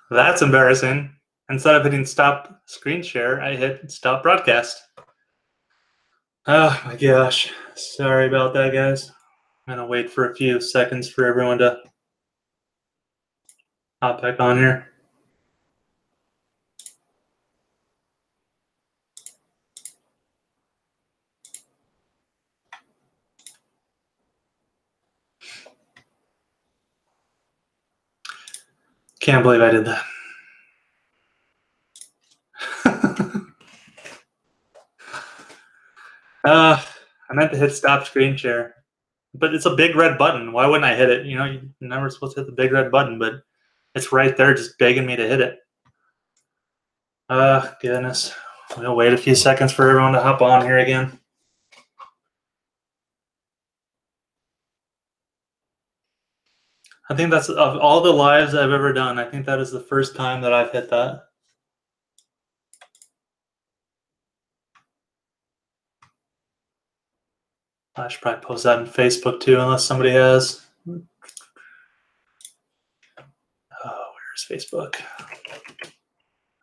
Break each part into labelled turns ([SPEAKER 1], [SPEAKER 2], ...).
[SPEAKER 1] That's embarrassing. Instead of hitting stop screen share, I hit stop broadcast. Oh my gosh. Sorry about that, guys. I'm going to wait for a few seconds for everyone to hop back on here. Can't believe I did that. I meant to hit stop screen share, but it's a big red button. Why wouldn't I hit it? You know, you're never supposed to hit the big red button, but it's right there just begging me to hit it. Goodness. We'll wait a few seconds for everyone to hop on here again. I think that's, of all the lives I've ever done, I think that is the first time that I've hit that. I should probably post that on Facebook too, unless somebody has. Oh, where's Facebook?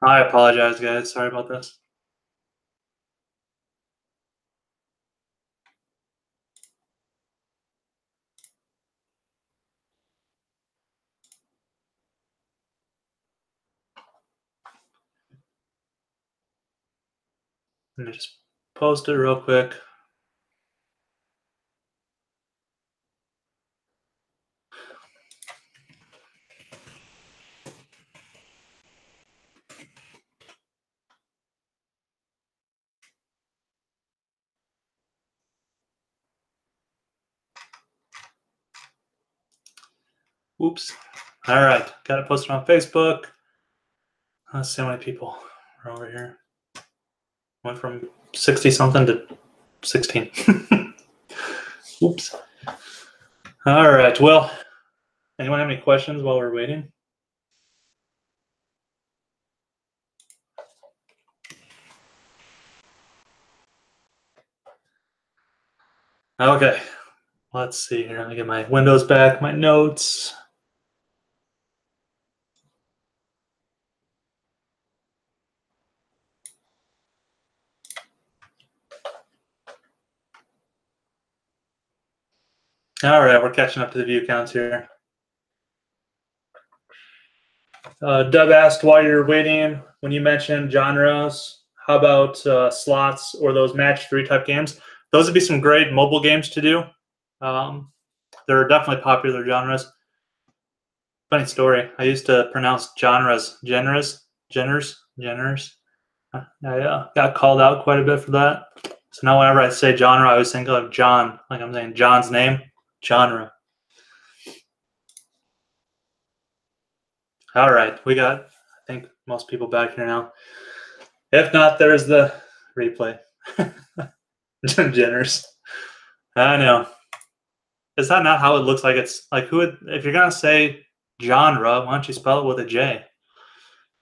[SPEAKER 1] I apologize, guys. Sorry about this. Let me just post it real quick. Oops. All right. Got it posted on Facebook. Let's see how many people are over here. Went from 60-something to 16. Oops. All right. Well, anyone have any questions while we're waiting? Okay. Let's see here. Let me get my windows back, my notes. All right, we're catching up to the view counts here. Dub asked while you're waiting, when you mentioned genres, how about slots or those match 3 type games? Those would be some great mobile games to do. They're definitely popular genres. Funny story. I used to pronounce genres. I got called out quite a bit for that. So now whenever I say genre, I always think of John, like I'm saying John's name, genre. All right, we got, I think, most people back here now. If not, there's the replay. Jenners. I know. Is that not how it looks like? It's like, who would, if you're going to say genre, why don't you spell it with a J?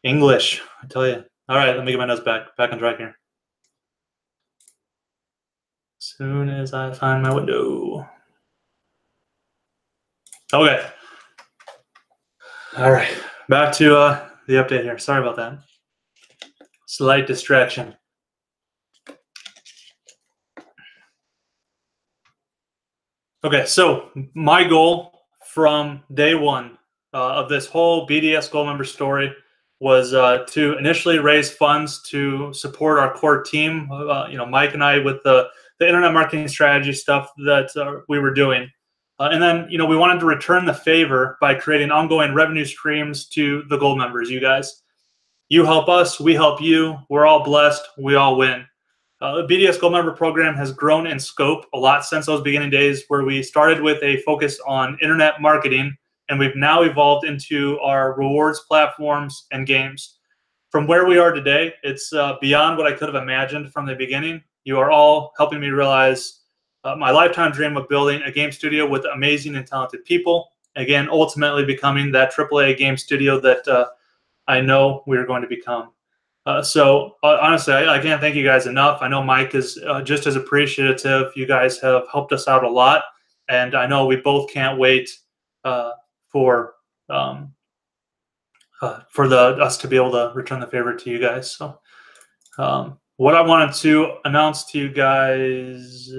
[SPEAKER 1] English, I tell you. All right, let me get my notes back on track here. As soon as I find my window. Okay. All right, back to the update here. Sorry about that. Slight distraction. Okay, so my goal from day one of this whole BDS Gold Member story was to initially raise funds to support our core team. Mike and I with the internet marketing strategy stuff that we were doing. And then, we wanted to return the favor by creating ongoing revenue streams to the Gold members, you guys. You help us, we help you. We're all blessed. We all win. The BDS Gold Member Program has grown in scope a lot since those beginning days, where we started with a focus on internet marketing, and we've now evolved into our rewards platforms and games. From where we are today, it's beyond what I could have imagined from the beginning. You are all helping me realize my lifetime dream of building a game studio with amazing and talented people. Again, ultimately becoming that AAA game studio that I know we're going to become. Honestly, I can't thank you guys enough. I know Mike is just as appreciative. You guys have helped us out a lot, and I know we both can't wait for for us to be able to return the favor to you guys. So what I wanted to announce to you guys,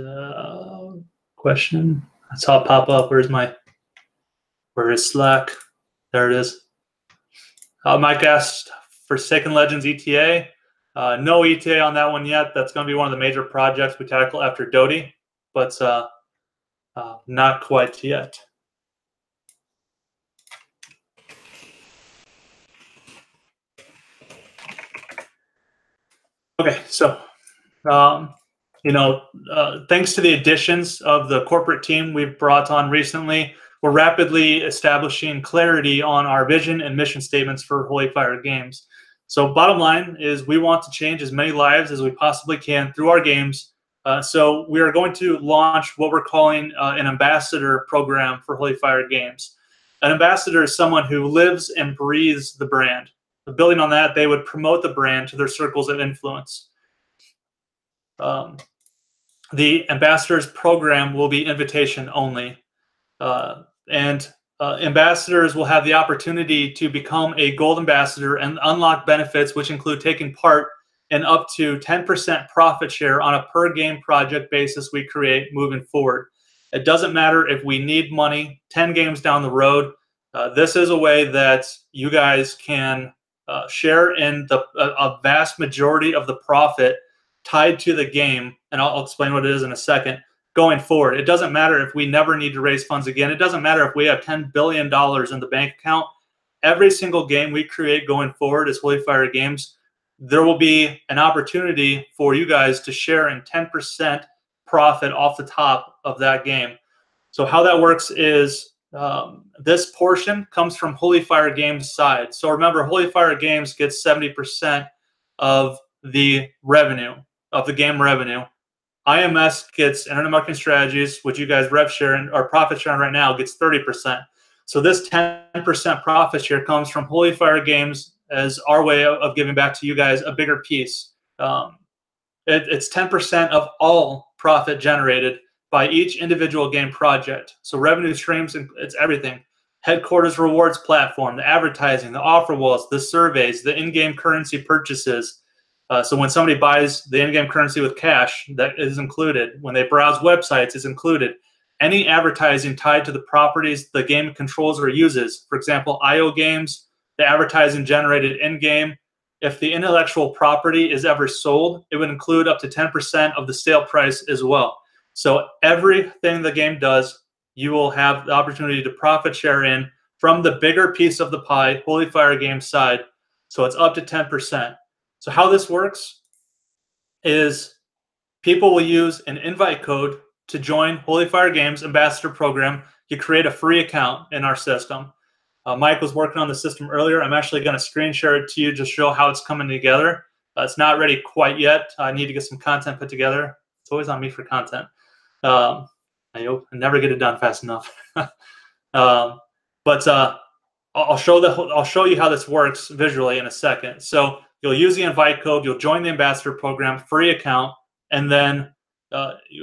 [SPEAKER 1] question. I saw it pop up. Where is Slack? There it is. Mike asked Forsaken Legends ETA. No ETA on that one yet. That's going to be one of the major projects we tackle after Doti, but not quite yet. Okay, so thanks to the additions of the corporate team we've brought on recently, we're rapidly establishing clarity on our vision and mission statements for Holy Fire Games. So bottom line is we want to change as many lives as we possibly can through our games. So we are going to launch what we're calling an ambassador program for Holy Fire Games. An ambassador is someone who lives and breathes the brand. Building on that, they would promote the brand to their circles of influence. The ambassadors program will be invitation only. Ambassadors will have the opportunity to become a gold ambassador and unlock benefits, which include taking part in up to 10% profit share on a per game project basis we create moving forward. It doesn't matter if we need money 10 games down the road. This is a way that you guys can share in a vast majority of the profit tied to the game, and I'll explain what it is in a second, going forward. It doesn't matter if we never need to raise funds again. It doesn't matter if we have $10 billion in the bank account. Every single game we create going forward as Holy Fire Games, there will be an opportunity for you guys to share in 10% profit off the top of that game. So how that works is this portion comes from Holy Fire Games' side. So remember, Holy Fire Games gets 70% of the revenue, of the game revenue. IMS gets Internet Marketing Strategies, which you guys rev share and or profit sharing right now, gets 30%. So this 10% profit share comes from Holy Fire Games as our way of giving back to you guys a bigger piece. It's 10% of all profit generated by each individual game project. So revenue streams, it's everything. Headquarters rewards platform, the advertising, the offer walls, the surveys, the in-game currency purchases. So when somebody buys the in-game currency with cash, that is included. When they browse websites, it's included. Any advertising tied to the properties the game controls or uses. For example, IO games, the advertising generated in-game. If the intellectual property is ever sold, it would include up to 10% of the sale price as well. So everything the game does, you will have the opportunity to profit share in from the bigger piece of the pie, Holy Fire Games side. So it's up to 10%. So how this works is people will use an invite code to join Holy Fire Games Ambassador Program. You create a free account in our system. Mike was working on the system earlier. I'm actually going to screen share it to you to show how it's coming together. It's not ready quite yet. I need to get some content put together. It's always on me for content. I never get it done fast enough. I'll show you how this works visually in a second. So you'll use the invite code. You'll join the Ambassador Program, free account, and then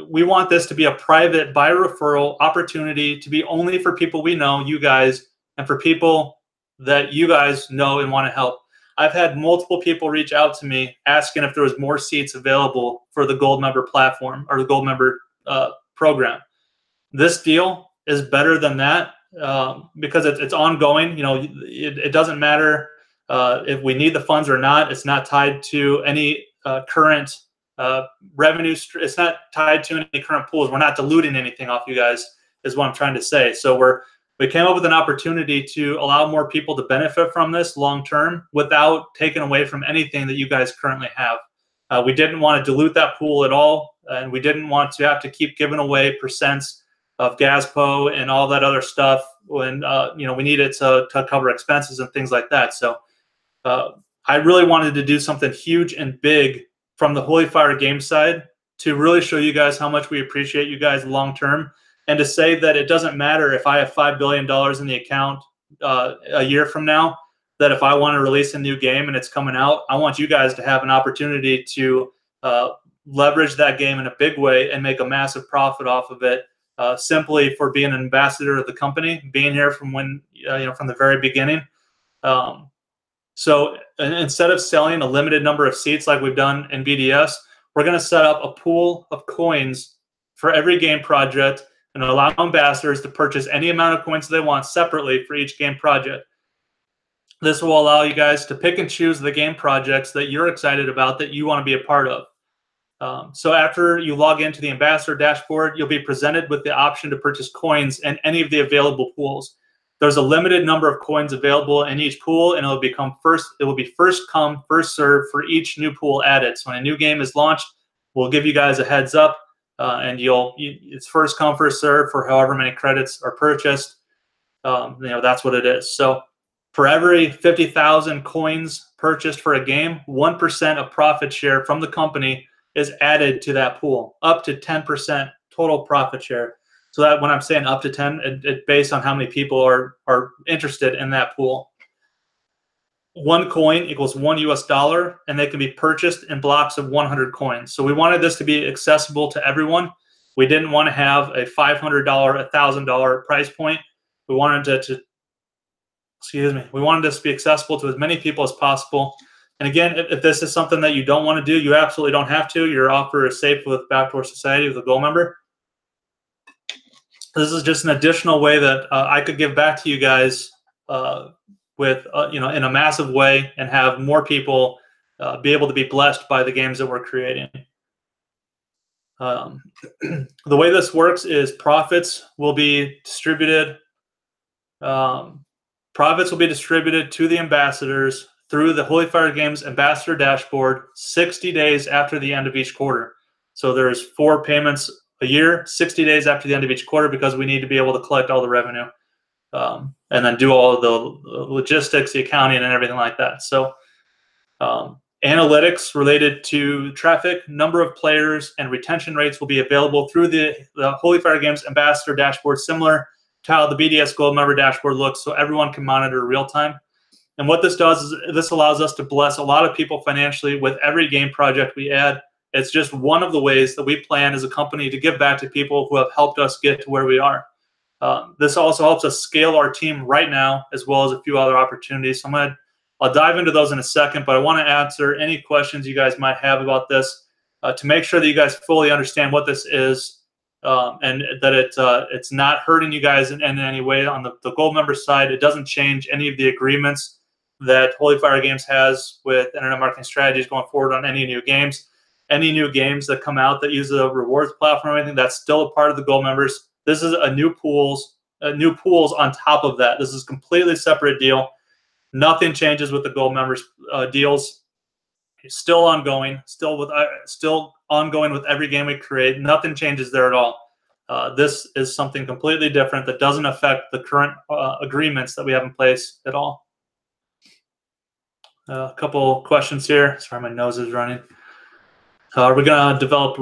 [SPEAKER 1] we want this to be a private by referral opportunity to be only for people we know, you guys, and for people that you guys know and want to help. I've had multiple people reach out to me asking if there was more seats available for the Gold Member platform or the Gold Member program. This deal is better than that because it's ongoing. You know, it doesn't matter if we need the funds or not. It's not tied to any current revenue. It's not tied to any current pools. We're not diluting anything off you guys, is what I'm trying to say. So we came up with an opportunity to allow more people to benefit from this long term without taking away from anything that you guys currently have. We didn't want to dilute that pool at all, and we didn't want to have to keep giving away percents of GASPO and all that other stuff when we needed to cover expenses and things like that. So I really wanted to do something huge and big from the Holy Fire Games side to really show you guys how much we appreciate you guys long term, and to say that it doesn't matter if I have $5 billion in the account a year from now, that if I want to release a new game and it's coming out, I want you guys to have an opportunity to leverage that game in a big way and make a massive profit off of it simply for being an ambassador of the company, being here from when from the very beginning. So instead of selling a limited number of seats like we've done in BDS, we're going to set up a pool of coins for every game project and allow ambassadors to purchase any amount of coins they want separately for each game project. This will allow you guys to pick and choose the game projects that you're excited about, that you want to be a part of. So after you log into the ambassador dashboard, you'll be presented with the option to purchase coins in any of the available pools. There's a limited number of coins available in each pool, and it will be first come, first serve for each new pool added. So when a new game is launched, we'll give you guys a heads up, and it's first come, first serve for however many credits are purchased. That's what it is. So for every 50,000 coins purchased for a game, 1% of profit share from the company is added to that pool, up to 10% total profit share. So that when I'm saying up to 10, it's based on how many people are interested in that pool. 1 coin equals $1 and they can be purchased in blocks of 100 coins. So we wanted this to be accessible to everyone. We didn't want to have a $500, $1,000 price point. We wanted we wanted this to be accessible to as many people as possible. And again, if this is something that you don't want to do, you absolutely don't have to. Your offer is safe with Backdoor Society, with a gold member. This is just an additional way that I could give back to you guys in a massive way, and have more people be able to be blessed by the games that we're creating. The way this works is profits will be distributed. Profits will be distributed to the ambassadors through the Holy Fire Games ambassador dashboard 60 days after the end of each quarter. So there's 4 payments a year, 60 days after the end of each quarter, because we need to be able to collect all the revenue and then do all of the logistics, the accounting, and everything like that. So analytics related to traffic, number of players, and retention rates will be available through the Holy Fire Games ambassador dashboard, similar to how the BDS Gold member dashboard looks, so everyone can monitor real time. And what this does is this allows us to bless a lot of people financially with every game project we add. It's just one of the ways that we plan as a company to give back to people who have helped us get to where we are. This also helps us scale our team right now, as well as a few other opportunities. So I'll dive into those in a second, but I want to answer any questions you guys might have about this to make sure that you guys fully understand what this is. And that it's not hurting you guys in any way. On the gold member side, it doesn't change any of the agreements that Holy Fire Games has with Internet Marketing Strategies going forward on any new games. Any new games that come out that use the rewards platform or anything, that's still a part of the gold members. This is a new pools on top of that. This is a completely separate deal. Nothing changes with the gold members deals. It's still ongoing, still ongoing with every game we create. Nothing changes there at all. This is something completely different that doesn't affect the current agreements that we have in place at all. A couple questions here. Sorry, my nose is running. Are we going to develop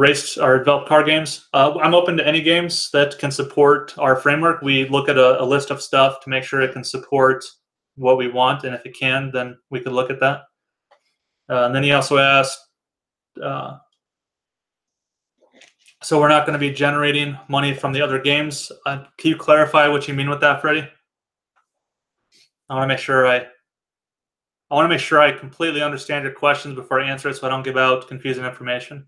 [SPEAKER 1] car games? I'm open to any games that can support our framework. We look at a list of stuff to make sure it can support what we want, and if it can, then we could look at that. And then he also asked, so we're not going to be generating money from the other games. Can you clarify what you mean with that, Freddie? I want to make sure I completely understand your questions before I answer it, so I don't give out confusing information.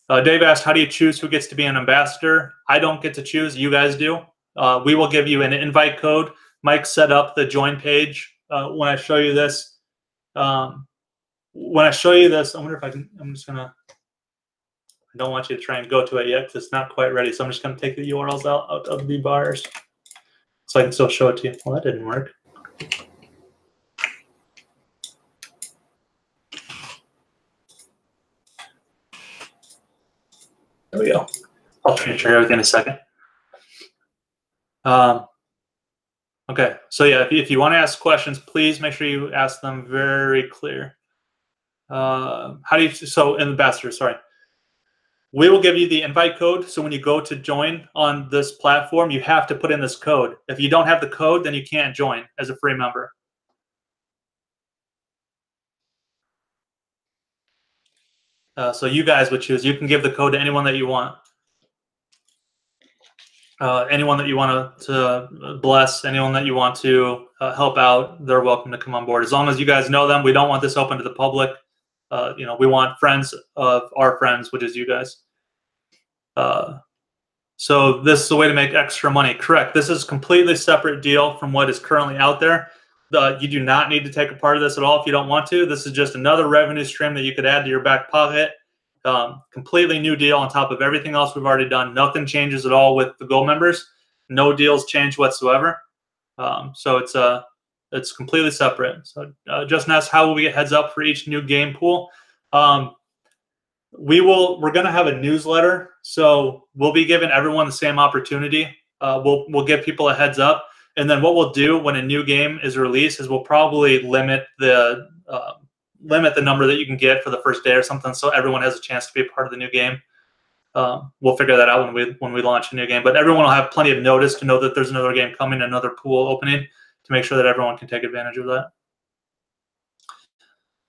[SPEAKER 1] Dave asked, how do you choose who gets to be an ambassador? I don't get to choose. You guys do. We will give you an invite code. Mike set up the join page. When I show you this, I wonder if I can. I don't want you to try and go to it yet because it's not quite ready. So I'm just going to take the URLs out of the bars so I can still show it to you. Well, that didn't work. There we go. I'll transfer everything in a second. Okay, so yeah, if you want to ask questions, please make sure you ask them very clear. Ambassador, sorry. We will give you the invite code. So when you go to join on this platform, you have to put in this code. If you don't have the code, then you can't join as a free member. So you guys would choose. You can give the code to anyone that you want. anyone that you want to bless, anyone that you want to help out, they're welcome to come on board. As long as you guys know them, we don't want this open to the public. We want friends of our friends, which is you guys. So this is a way to make extra money. Correct. This is a completely separate deal from what is currently out there. You do not need to take a part of this at all if you don't want to. This is just another revenue stream that you could add to your back pocket. Completely new deal on top of everything else we've already done. Nothing changes at all with the Gold members. No deals change whatsoever. So it's completely separate. So Justin asked, how will we get heads up for each new game pool? We're going to have a newsletter, so we'll be giving everyone the same opportunity. We'll give people a heads up, and then what we'll do when a new game is released is we'll probably limit the number that you can get for the first day or something, so everyone has a chance to be a part of the new game. We'll figure that out when we launch a new game, but everyone will have plenty of notice to know that there's another game coming, another pool opening, to make sure that everyone can take advantage of that.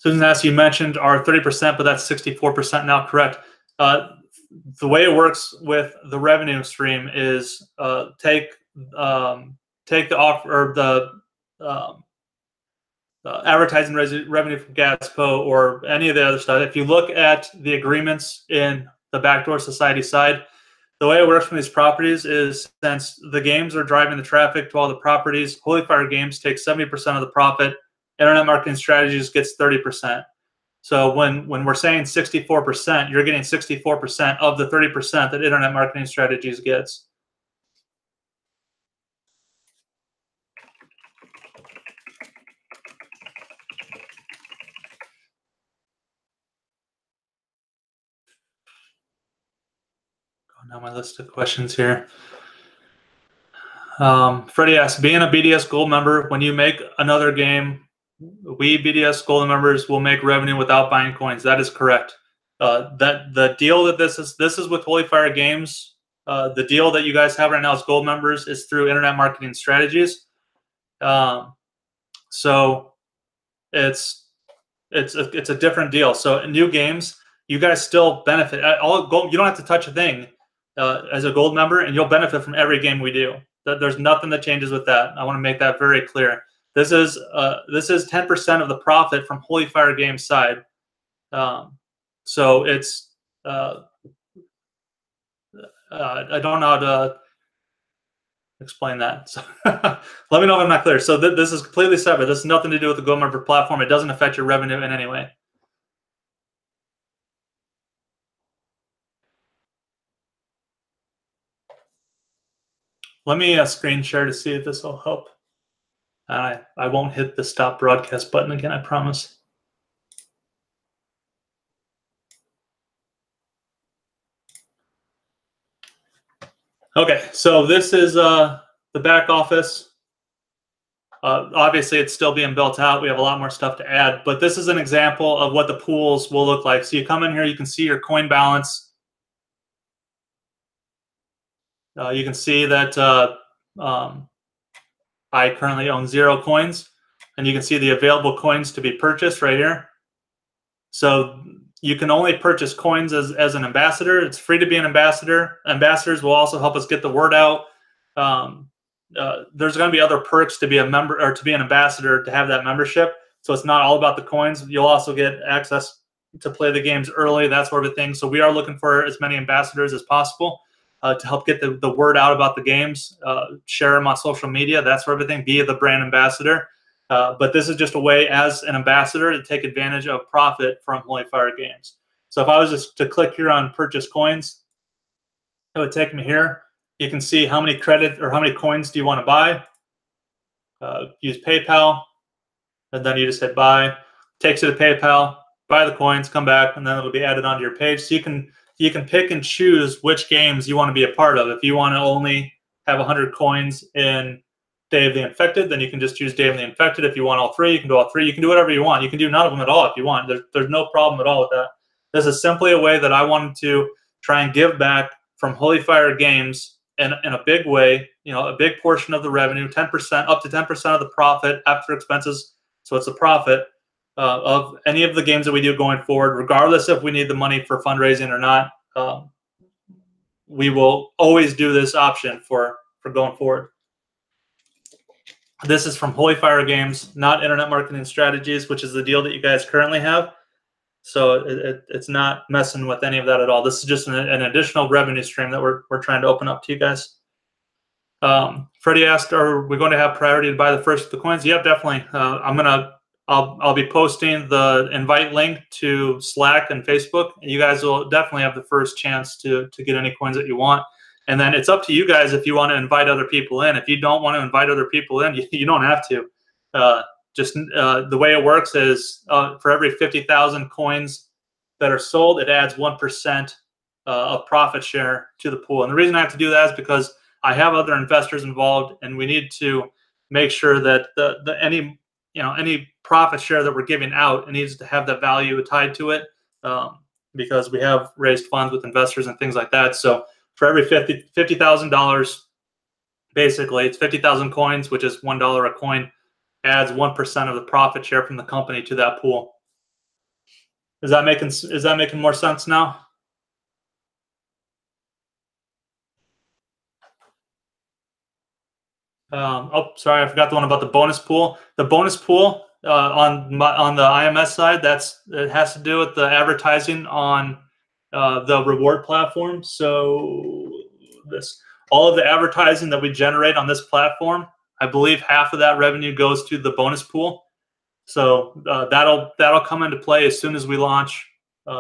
[SPEAKER 1] Susan asked, you mentioned our 30%, but that's 64% now, correct? The way it works with the revenue stream is take the offer or the advertising revenue from Gaspo or any of the other stuff. If you look at the agreements in the Backdoor Society side, the way it works from these properties is, since the games are driving the traffic to all the properties, Holy Fire Games takes 70% of the profit. Internet Marketing Strategies gets 30%. So when we're saying 64%, you're getting 64% of the 30% that Internet Marketing Strategies gets. Going down my list of questions here. Freddie asks, being a BDS Gold member, when you make another game, we BDS Gold members will make revenue without buying coins. That is correct. That the deal that this is with Holy Fire Games. The deal that you guys have right now as Gold members is through Internet Marketing Strategies. So it's a different deal. So in new games, you guys still benefit. You don't have to touch a thing as a Gold member, and you'll benefit from every game we do. There's nothing that changes with that. I want to make that very clear. This is 10% of the profit from Holy Fire Games side. So it's I don't know how to explain that. So let me know if I'm not clear. So this is completely separate. This has nothing to do with the Gold member platform. It doesn't affect your revenue in any way. Let me screen share to see if this will help. I won't hit the stop broadcast button again, I promise. Okay, so this is the back office. Obviously, it's still being built out. We have a lot more stuff to add, but this is an example of what the pools will look like. So you come in here, you can see your coin balance. You can see that I currently own 0 coins, and you can see the available coins to be purchased right here. So you can only purchase coins as an ambassador. It's free to be an ambassador. Ambassadors will also help us get the word out. There's going to be other perks to be a member or to be an ambassador, to have that membership. So it's not all about the coins. You'll also get access to play the games early, that sort of thing. So we are looking for as many ambassadors as possible to help get the word out about the games, share them on social media, that sort of thing, be the brand ambassador. But this is just a way as an ambassador to take advantage of profit from Holy Fire Games. So if I was just to click here on purchase coins, it would take me here. You can see how many credit or how many coins do you want to buy. Use PayPal, and then you just hit buy. Takes you to PayPal, buy the coins, come back, and then it'll be added onto your page. So you can pick and choose which games you want to be a part of. If you want to only have 100 coins in Day of the Infected, then you can just choose Day of the Infected. If you want all 3, you can do all 3. You can do whatever you want. You can do none of them at all if you want. There's no problem at all with that. This is simply a way that I wanted to try and give back from Holy Fire Games in a big way, a big portion of the revenue, 10%, up to 10% of the profit after expenses. So it's a profit of any of the games that we do going forward, regardless if we need the money for fundraising or not. we will always do this option for going forward. This is from Holy Fire Games, not Internet Marketing Strategies, which is the deal that you guys currently have. So it's not messing with any of that at all. This is just an additional revenue stream that we're trying to open up to you guys. Freddie asked, "Are we going to have priority to buy the first of the coins?" Yep, definitely. I'll be posting the invite link to Slack and Facebook. You guys will definitely have the first chance to get any coins that you want. And then it's up to you guys if you want to invite other people in. If you don't want to invite other people in, you don't have to. The way it works is for every 50,000 coins that are sold, it adds 1% of profit share to the pool. And the reason I have to do that is because I have other investors involved, and we need to make sure that any profit share that we're giving out, it needs to have that value tied to it, because we have raised funds with investors and things like that. So for every $50,000, basically it's 50,000 coins, which is $1 a coin, adds 1% of the profit share from the company to that pool. Is that making more sense now? Oh, sorry, I forgot the one about the bonus pool. The bonus pool on the IMS side, it has to do with the advertising on the reward platform. So all of the advertising that we generate on this platform, I believe half of that revenue goes to the bonus pool. So that'll come into play as soon as we launch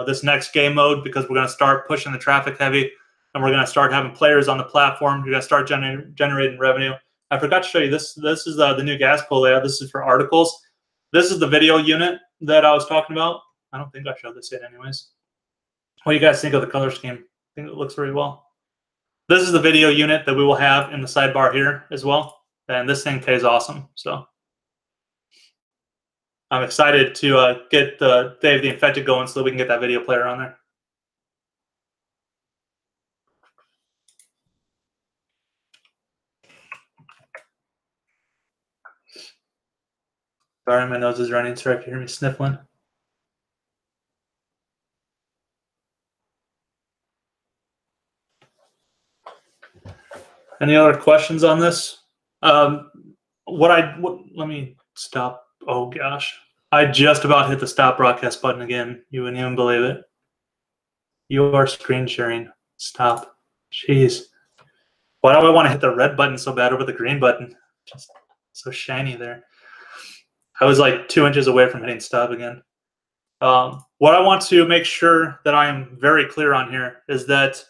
[SPEAKER 1] this next game mode, because we're going to start pushing the traffic heavy, and we're going to start having players on the platform. We're going to start generating revenue. I forgot to show you this. This is the new gas pool layout. This is for articles. This is the video unit that I was talking about. I don't think I showed this yet anyways. What do you guys think of the color scheme? I think it looks very well. This is the video unit that we will have in the sidebar here as well. And this thing pays awesome. So I'm excited to get Dave the Infected going so that we can get that video player on there. Sorry, my nose is running. Sorry if you hear me sniffling. Any other questions on this? Let me stop. Oh gosh, I just about hit the stop broadcast button again. You wouldn't even believe it. You are screen sharing. Stop. Jeez. Why do I want to hit the red button so bad over the green button? Just so shiny there. I was like 2 inches away from hitting stop again. What I want to make sure that I am very clear on here is that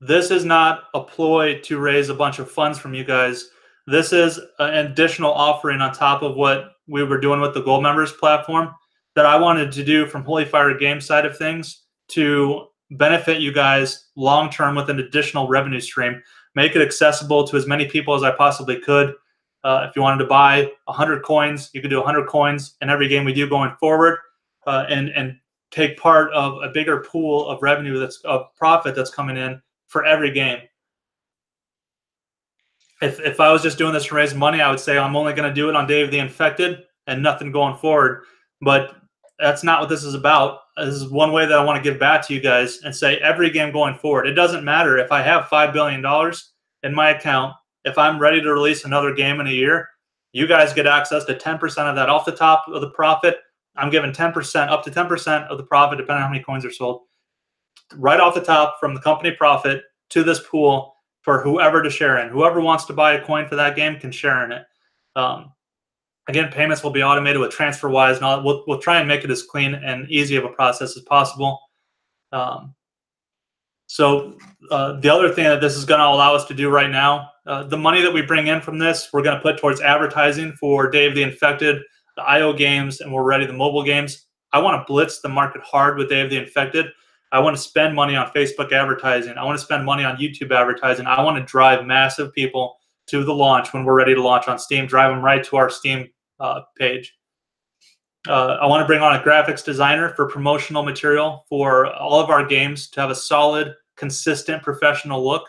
[SPEAKER 1] this is not a ploy to raise a bunch of funds from you guys. This is an additional offering on top of what we were doing with the Gold Members platform that I wanted to do from Holy Fire Games side of things to benefit you guys long-term with an additional revenue stream, make it accessible to as many people as I possibly could. If you wanted to buy 100 coins, you could do 100 coins in every game we do going forward, and take part of a bigger pool of revenue of profit that's coming in for every game. If I was just doing this to raise money, I would say I'm only going to do it on Dave the Infected and nothing going forward. But that's not what this is about. This is one way that I want to give back to you guys and say every game going forward. It doesn't matter if I have $5 billion in my account. If I'm ready to release another game in a year, you guys get access to 10% of that off the top of the profit. I'm giving 10%, up to 10% of the profit, depending on how many coins are sold, right off the top from the company profit to this pool for whoever to share in. Whoever wants to buy a coin for that game can share in it. Again, payments will be automated with TransferWise, and all. We'll try and make it as clean and easy of a process as possible. So the other thing that this is going to allow us to do right now, the money that we bring in from this, we're going to put towards advertising for Dave the Infected, the IO games, and We're Ready, the mobile games. I want to blitz the market hard with Dave the Infected. I want to spend money on Facebook advertising. I want to spend money on YouTube advertising. I want to drive massive people to the launch when we're ready to launch on Steam, drive them right to our Steam page. I want to bring on a graphics designer for promotional material for all of our games to have a solid, consistent, professional look.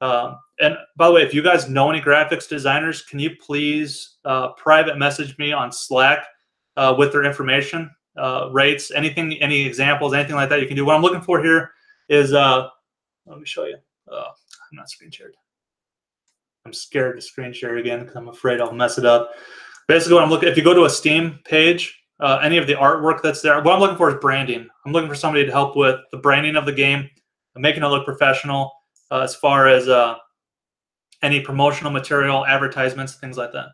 [SPEAKER 1] And by the way, if you guys know any graphics designers, can you please private message me on Slack with their information, rates, anything, any examples, anything like that you can do. What I'm looking for here is let me show you. I'm not screen shared. I'm scared to screen share again because I'm afraid I'll mess it up. Basically, what I'm looking, if you go to a Steam page, any of the artwork that's there, what I'm looking for is branding. I'm looking for somebody to help with the branding of the game, making it look professional, as far as any promotional material, advertisements, things like that.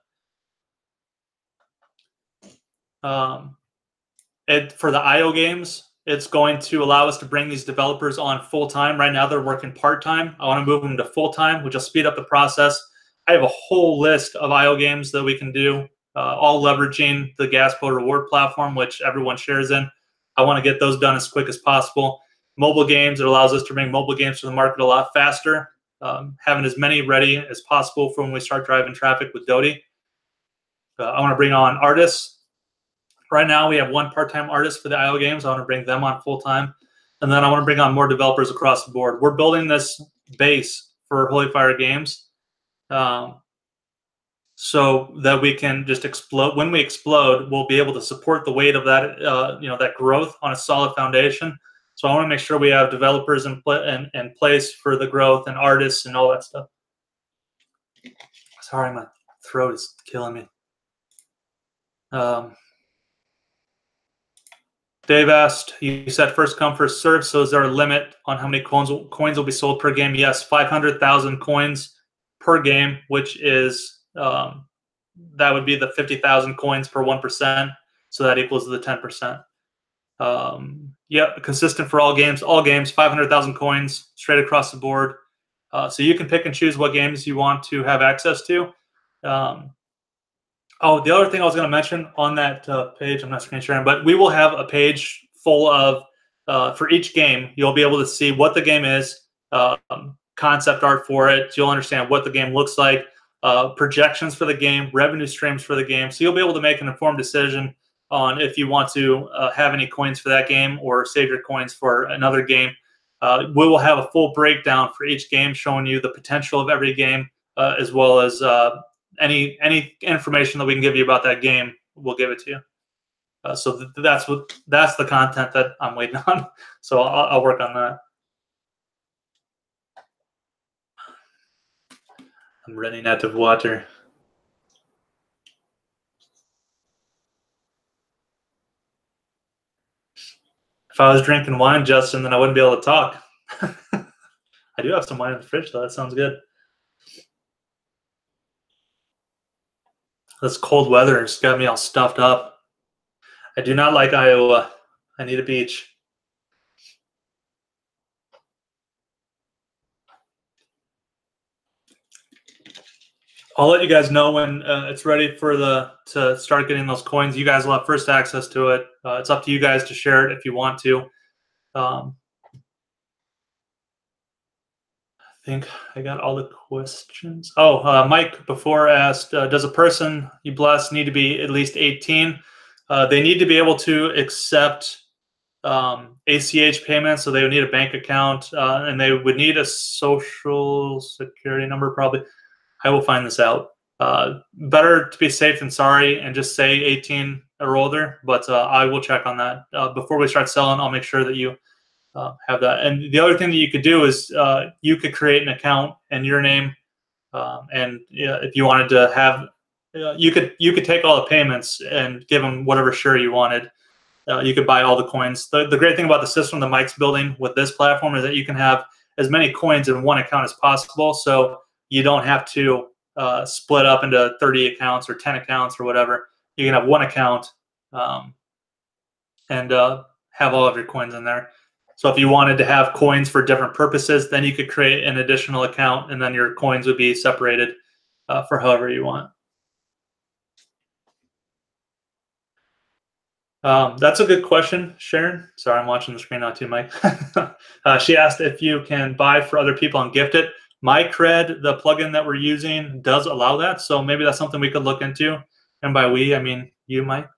[SPEAKER 1] For the IO games, it's going to allow us to bring these developers on full time. Right now, they're working part time. I want to move them to full time, which will speed up the process. I have a whole list of IO games that we can do, all leveraging the Gaspo reward platform, which everyone shares in. I want to get those done as quick as possible. Mobile games, it allows us to bring mobile games to the market a lot faster, having as many ready as possible for when we start driving traffic with Doty. I want to bring on artists. Right now, we have one part-time artist for the IO games. I want to bring them on full-time. And then I want to bring on more developers across the board. We're building this base for Holy Fire Games so that we can just explode. When we explode, we'll be able to support the weight of that, that growth on a solid foundation. So I want to make sure we have developers in place for the growth and artists and all that stuff. Sorry, my throat is killing me. Dave asked, you said first come, first serve. So is there a limit on how many coins will be sold per game? Yes, 500,000 coins per game, which is that would be the 50,000 coins per 1%. So that equals the 10%. Yeah, consistent for all games. All games, 500,000 coins straight across the board. So you can pick and choose what games you want to have access to. Oh, the other thing I was going to mention on that page, I'm not screen sharing, but we will have a page full of, for each game, you'll be able to see what the game is, concept art for it. You'll understand what the game looks like, projections for the game, revenue streams for the game. So you'll be able to make an informed decision on if you want to have any coins for that game or save your coins for another game. We will have a full breakdown for each game showing you the potential of every game, as well as any information that we can give you about that game, we'll give it to you. So that's the content that I'm waiting on. So I'll work on that. I'm running out of water. If I was drinking wine, Justin, then I wouldn't be able to talk. I do have some wine in the fridge, though. That sounds good. This cold weather has got me all stuffed up. I do not like Iowa. I need a beach. I'll let you guys know when it's ready for to start getting those coins. You guys will have first access to it. It's up to you guys to share it if you want to. I think I got all the questions. Oh, Mike before asked, does a person you bless need to be at least 18? They need to be able to accept ACH payments, so they would need a bank account, and they would need a social security number probably. I will find this out. Better to be safe than sorry and just say 18 or older, but I will check on that. Before we start selling, I'll make sure that you have that. And the other thing that you could do is you could create an account in your name, and if you wanted to have, you could take all the payments and give them whatever share you wanted. You could buy all the coins. The great thing about the system that Mike's building with this platform is that you can have as many coins in one account as possible. So you don't have to split up into 30 accounts or 10 accounts or whatever. You can have one account and have all of your coins in there. So if you wanted to have coins for different purposes, then you could create an additional account, and then your coins would be separated for however you want. That's a good question, Sharon. Sorry, I'm watching the screen now too, Mike. She asked if you can buy for other people and gift it. MyCred, the plugin that we're using, does allow that. So maybe that's something we could look into. And by we, I mean you, Mike.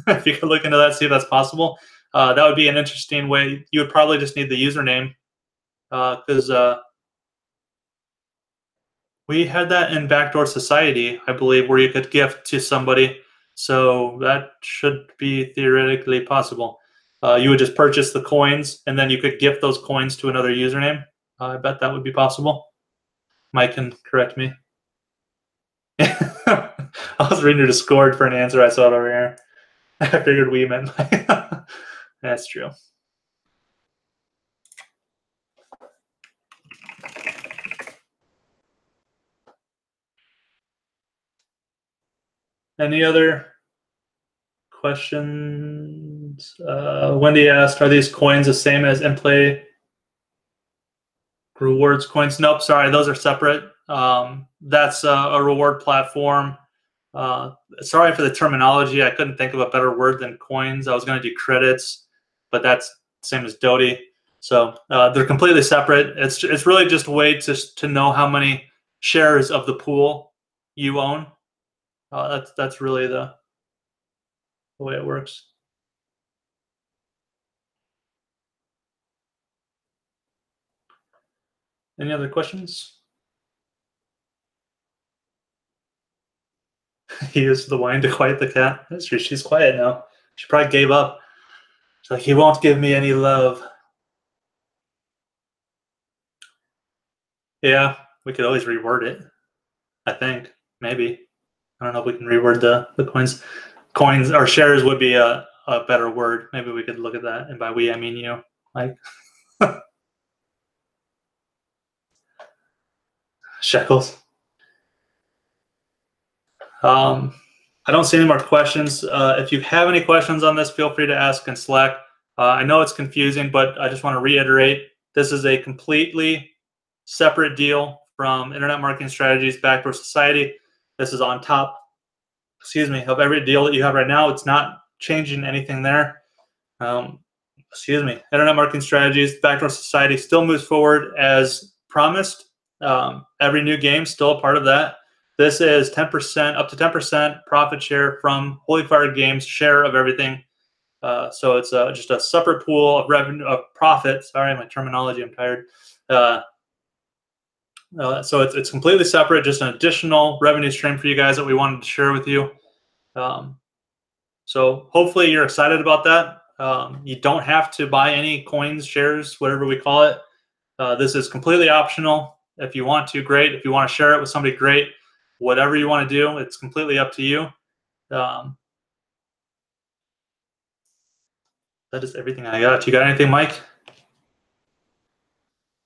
[SPEAKER 1] If you could look into that, see if that's possible. That would be an interesting way. You would probably just need the username because we had that in Backdoor Society, I believe, where you could gift to somebody. So that should be theoretically possible. You would just purchase the coins, and then you could gift those coins to another username. I bet that would be possible. Mike can correct me. I was reading your Discord for an answer. I saw it over here. I figured we meant. That's true. Any other questions? Wendy asked, "Are these coins the same as in-play rewards coins?" Nope. Sorry, those are separate. That's a reward platform. Sorry for the terminology. I couldn't think of a better word than coins. I was going to do credits, but that's the same as Doty. So they're completely separate. It's really just a way to know how many shares of the pool you own. That's really the way it works. Any other questions? He used the wine to quiet the cat. That's true. She's quiet now. She probably gave up. She's like, he won't give me any love. Yeah, we could always reword it. I think maybe. I don't know if we can reword the coins. Coins or shares would be a better word. Maybe we could look at that. And by we, I mean you. Like shekels. I don't see any more questions. If you have any questions on this, feel free to ask in Slack. I know it's confusing, but I just want to reiterate, this is a completely separate deal from Internet Marketing Strategies Backdoor Society. This is on top, of every deal that you have right now. It's not changing anything there. Internet Marketing Strategies Backdoor Society still moves forward as promised. Every new game still a part of that. This is 10%, up to 10% profit share from Holy Fire Games' share of everything. So it's just a separate pool of revenue, of profit. Sorry, my terminology, I'm tired. So it's completely separate, just an additional revenue stream for you guys that we wanted to share with you. So hopefully you're excited about that. You don't have to buy any coins, shares, whatever we call it. This is completely optional. If you want to, great. If you want to share it with somebody, great. Whatever you want to do, it's completely up to you. That is everything I got. You got anything, Mike?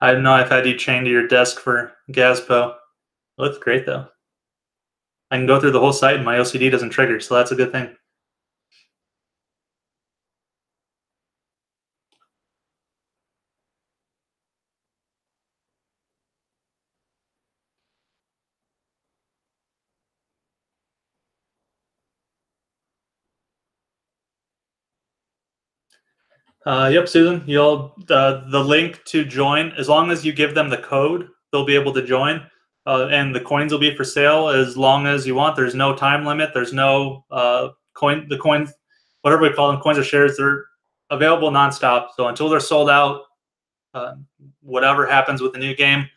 [SPEAKER 1] I know I've had you chained to your desk for Gazpo. It looks great, though. I can go through the whole site and my OCD doesn't trigger, so that's a good thing. Yep, Susan. You'll the link to join. As long as you give them the code, they'll be able to join, and the coins will be for sale as long as you want. There's no time limit. There's no coin. The coins, whatever we call them, coins or shares, they're available nonstop. So until they're sold out, whatever happens with the new game,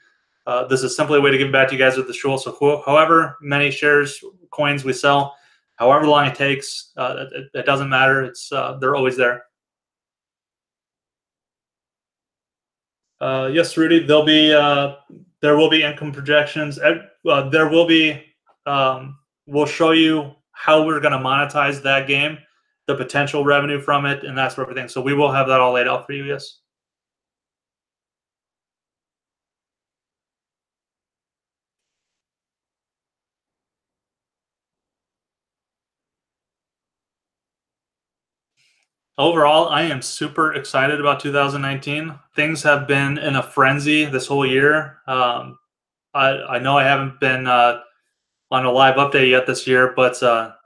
[SPEAKER 1] this is simply a way to give back to you guys with the shul. So however many shares, coins we sell, however long it takes, it doesn't matter. It's they're always there. Yes, Rudy. There will be income projections. There will be. We'll show you how we're going to monetize that game, the potential revenue from it, and that sort of everything. So we will have that all laid out for you. Yes. Overall, I am super excited about 2019. Things have been in a frenzy this whole year. I know I haven't been on a live update yet this year, but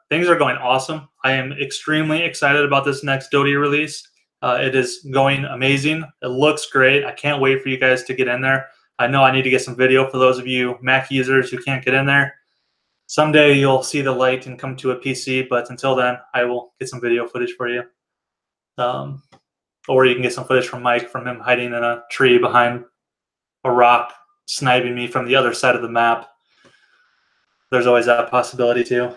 [SPEAKER 1] things are going awesome. I am extremely excited about this next Doty release. It is going amazing. It looks great. I can't wait for you guys to get in there. I know I need to get some video for those of you Mac users who can't get in there. Someday you'll see the light and come to a PC, but until then, I will get some video footage for you. Or you can get some footage from Mike, from him hiding in a tree behind a rock, sniping me from the other side of the map. There's always that possibility too.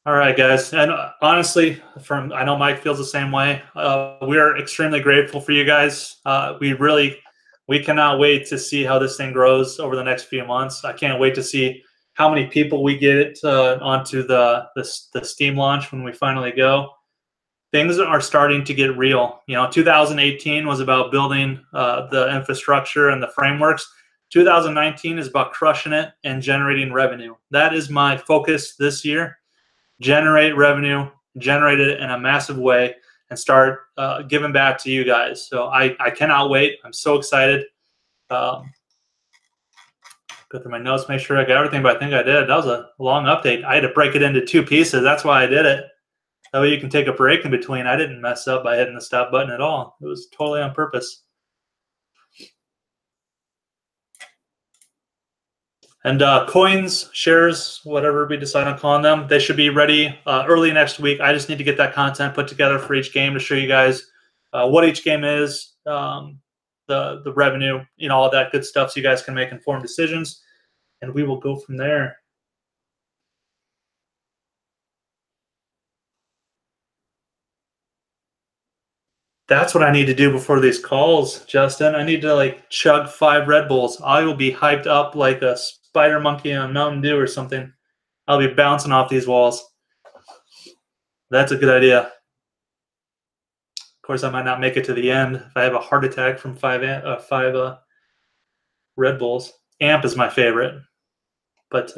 [SPEAKER 1] All right, guys. And honestly, from I know Mike feels the same way. We are extremely grateful for you guys. We cannot wait to see how this thing grows over the next few months. I can't wait to see how many people we get it onto the Steam launch when we finally go. Things are starting to get real. 2018 was about building the infrastructure and the frameworks. 2019 is about crushing it and generating revenue. That is my focus this year. Generate revenue, generate it in a massive way, and start giving back to you guys. So I cannot wait. I'm so excited. Um, go through my notes, make sure I got everything, but I think I did. That was a long update. I had to break it into two pieces. That's why I did it. That way you can take a break in between. I didn't mess up by hitting the stop button at all. It was totally on purpose. And coins, shares, whatever we decide on calling them, they should be ready early next week. I just need to get that content put together for each game to show you guys what each game is, the revenue, all that good stuff, so you guys can make informed decisions. And we will go from there. That's what I need to do before these calls, Justin. I need to chug 5 Red Bulls. I will be hyped up like a spider monkey on Mountain Dew or something. I'll be bouncing off these walls. That's a good idea. Of course, I might not make it to the end if I have a heart attack from 5 Red Bulls. Amp is my favorite, but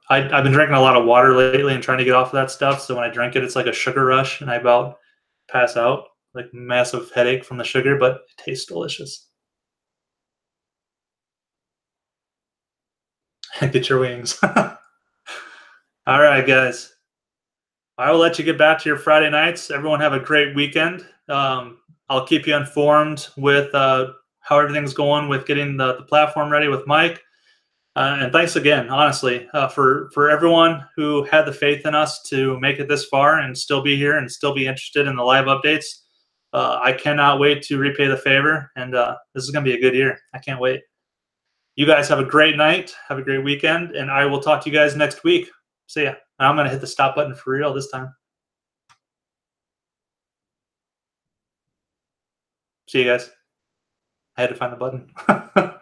[SPEAKER 1] I've been drinking a lot of water lately and trying to get off of that stuff. So when I drink it, it's like a sugar rush, and I about pass out, like massive headache from the sugar, but it tastes delicious. Get your wings. All right, guys. I will let you get back to your Friday nights. Everyone have a great weekend. I'll keep you informed with how everything's going with getting the platform ready with Mike. And thanks again, honestly, for everyone who had the faith in us to make it this far and still be here and still be interested in the live updates. I cannot wait to repay the favor, and this is going to be a good year. I can't wait. You guys have a great night. Have a great weekend, and I will talk to you guys next week. See ya. I'm going to hit the stop button for real this time. See you guys. I had to find the button.